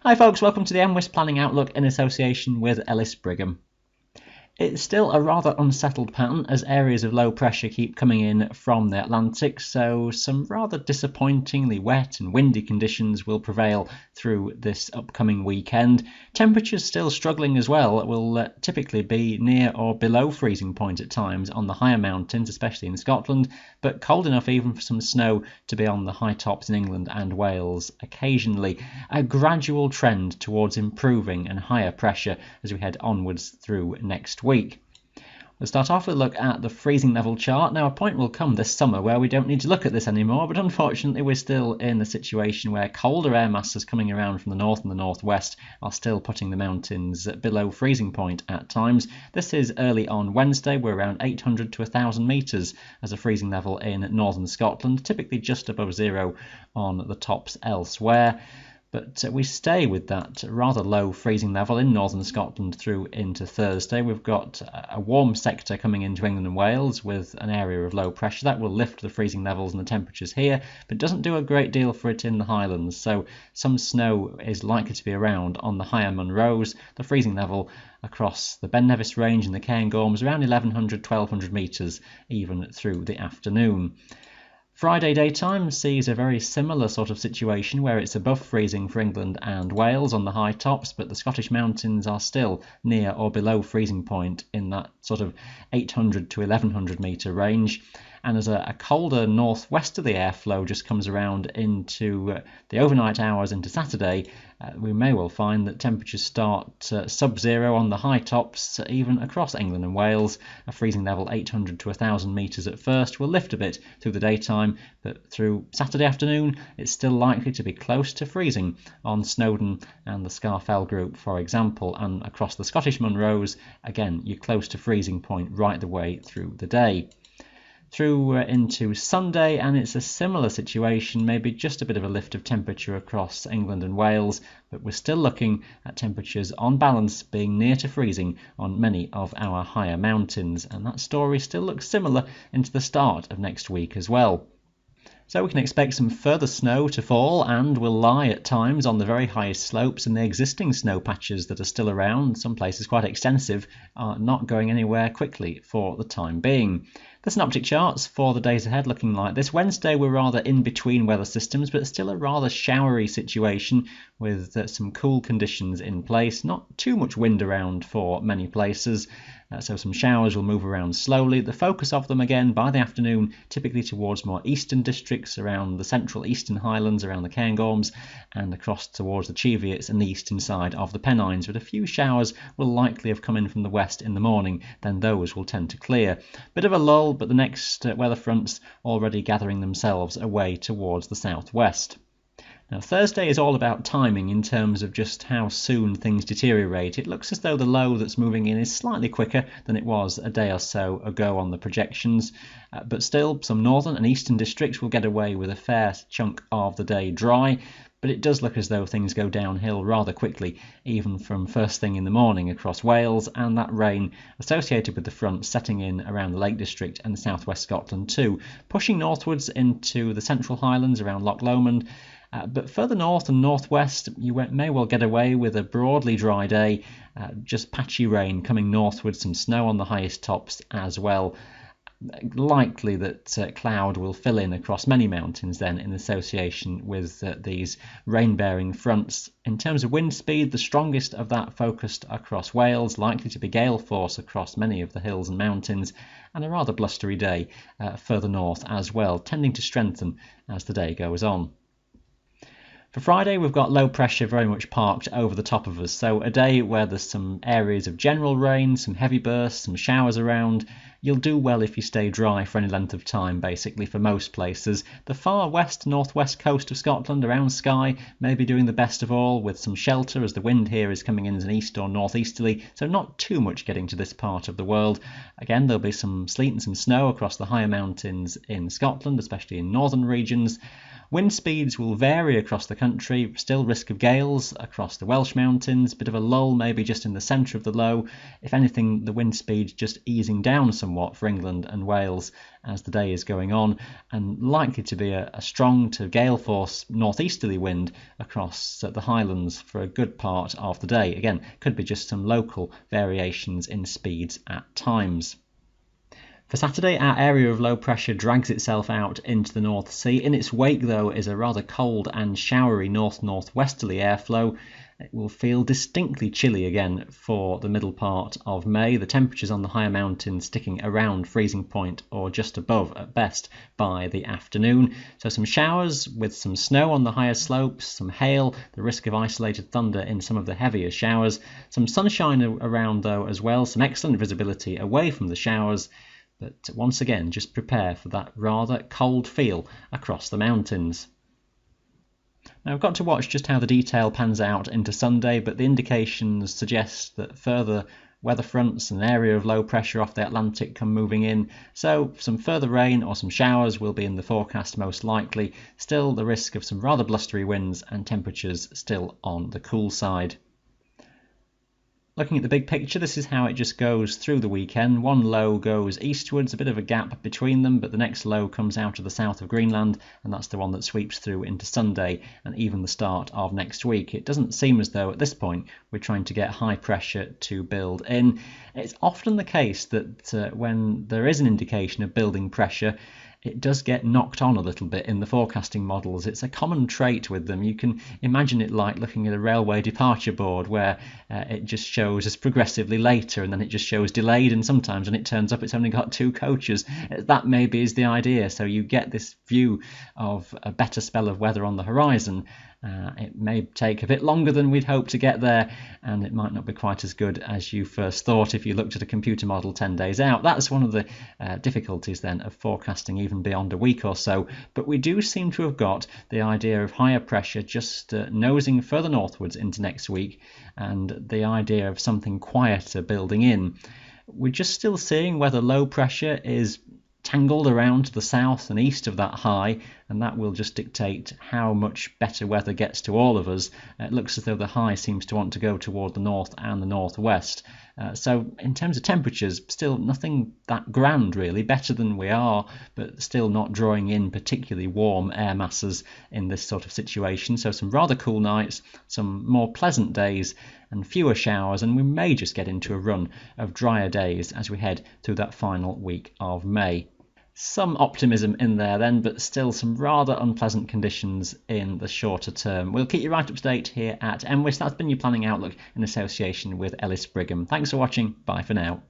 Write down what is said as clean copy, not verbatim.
Hi folks, welcome to the mwis Planning Outlook in association with Ellis Brigham. It's still a rather unsettled pattern as areas of low pressure keep coming in from the Atlantic, so some rather disappointingly wet and windy conditions will prevail through this upcoming weekend. Temperatures still struggling as well will typically be near or below freezing point at times on the higher mountains, especially in Scotland, but cold enough even for some snow to be on the high tops in England and Wales occasionally. A gradual trend towards improving and higher pressure as we head onwards through next week. We'll start off with a look at the freezing level chart. Now, a point will come this summer where we don't need to look at this anymore, but unfortunately we're still in a situation where colder air masses coming around from the north and the northwest are still putting the mountains below freezing point at times. This is early on Wednesday. We're around 800 to 1,000 metres as a freezing level in northern Scotland, typically just above zero on the tops elsewhere. But we stay with that rather low freezing level in northern Scotland through into Thursday. We've got a warm sector coming into England and Wales with an area of low pressure. That will lift the freezing levels and the temperatures here, but doesn't do a great deal for it in the Highlands. So some snow is likely to be around on the higher Munros. The freezing level across the Ben Nevis range and the Cairngorms around 1,100, 1,200 metres even through the afternoon. Friday daytime sees a very similar sort of situation where it's above freezing for England and Wales on the high tops, but the Scottish mountains are still near or below freezing point in that sort of 800 to 1,100 metre range. And as a colder northwesterly airflow just comes around into the overnight hours into Saturday, we may well find that temperatures start sub-zero on the high tops, even across England and Wales. A freezing level 800 to 1,000 metres at first will lift a bit through the daytime, but through Saturday afternoon it's still likely to be close to freezing on Snowdon and the Scafell group, for example, and across the Scottish Munros, again, you're close to freezing point right the way through the day. Through into Sunday, and it's a similar situation, maybe just a bit of a lift of temperature across England and Wales, but we're still looking at temperatures on balance being near to freezing on many of our higher mountains, and that story still looks similar into the start of next week as well. So we can expect some further snow to fall and will lie at times on the very highest slopes, and the existing snow patches that are still around, some places quite extensive, are not going anywhere quickly for the time being. The synoptic charts for the days ahead looking like this. Wednesday we're rather in between weather systems, but still a rather showery situation with some cool conditions in place. Not too much wind around for many places, so some showers will move around slowly. The focus of them again by the afternoon typically towards more eastern districts around the central eastern highlands, around the Cairngorms, and across towards the Cheviots and the eastern side of the Pennines, but a few showers will likely have come in from the west in the morning, then those will tend to clear. Bit of a lull, but the next weather fronts already gathering themselves away towards the southwest. Now, Thursday is all about timing in terms of just how soon things deteriorate. It looks as though the low that's moving in is slightly quicker than it was a day or so ago on the projections, but still some northern and eastern districts will get away with a fair chunk of the day dry. But it does look as though things go downhill rather quickly, even from first thing in the morning across Wales, and that rain associated with the front setting in around the Lake District and the southwest Scotland too, pushing northwards into the central highlands around Loch Lomond. But further north and northwest, you may well get away with a broadly dry day, just patchy rain coming northwards, some snow on the highest tops as well. Likely that cloud will fill in across many mountains then in association with these rain-bearing fronts. In terms of wind speed, the strongest of that focused across Wales, likely to be gale force across many of the hills and mountains, and a rather blustery day further north as well, tending to strengthen as the day goes on. For Friday, we've got low pressure very much parked over the top of us, so a day where there's some areas of general rain, some heavy bursts, some showers around. You'll do well if you stay dry for any length of time, basically, for most places. The far west-northwest coast of Scotland around Skye may be doing the best of all, with some shelter as the wind here is coming in as an east or northeasterly, so not too much getting to this part of the world. Again, there'll be some sleet and some snow across the higher mountains in Scotland, especially in northern regions. Wind speeds will vary across the country, still risk of gales across the Welsh mountains, bit of a lull maybe just in the centre of the low. If anything, the wind speed just easing down somewhat somewhat for England and Wales as the day is going on, and likely to be a strong to gale force northeasterly wind across the Highlands for a good part of the day. Again, could be just some local variations in speeds at times. For Saturday, our area of low pressure drags itself out into the North Sea. In its wake, though, is a rather cold and showery north-northwesterly airflow. It will feel distinctly chilly again for the middle part of May. The temperatures on the higher mountains sticking around freezing point or just above at best by the afternoon. So some showers with some snow on the higher slopes, some hail, the risk of isolated thunder in some of the heavier showers. Some sunshine around though as well, some excellent visibility away from the showers. But once again, just prepare for that rather cold feel across the mountains. Now, I've got to watch just how the detail pans out into Sunday, but the indications suggest that further weather fronts and an area of low pressure off the Atlantic come moving in, so some further rain or some showers will be in the forecast most likely. Still, the risk of some rather blustery winds and temperatures still on the cool side. Looking at the big picture, this is how it just goes through the weekend. One low goes eastwards, a bit of a gap between them, but the next low comes out of the south of Greenland, and that's the one that sweeps through into Sunday and even the start of next week. It doesn't seem as though at this point we're trying to get high pressure to build in. It's often the case that when there is an indication of building pressure, it does get knocked on a little bit in the forecasting models. It's a common trait with them. You can imagine it like looking at a railway departure board where it just shows as progressively later and then it just shows delayed, and sometimes when it turns up it's only got 2 coaches. That maybe is the idea. So you get this view of a better spell of weather on the horizon. It may take a bit longer than we'd hoped to get there, and it might not be quite as good as you first thought if you looked at a computer model 10 days out. That's one of the difficulties then of forecasting even beyond a week or so. But we do seem to have got the idea of higher pressure just nosing further northwards into next week, and the idea of something quieter building in. We're just still seeing whether low pressure is tangled around to the south and east of that high, and that will just dictate how much better weather gets to all of us. It looks as though the high seems to want to go toward the north and the northwest. So in terms of temperatures, still nothing that grand really, better than we are, but still not drawing in particularly warm air masses in this sort of situation. So some rather cool nights, some more pleasant days and fewer showers, and we may just get into a run of drier days as we head through that final week of May. Some optimism in there then, but still some rather unpleasant conditions in the shorter term. We'll keep you right up to date here at mwis. That's been your planning outlook in association with Ellis Brigham. Thanks for watching. Bye for now.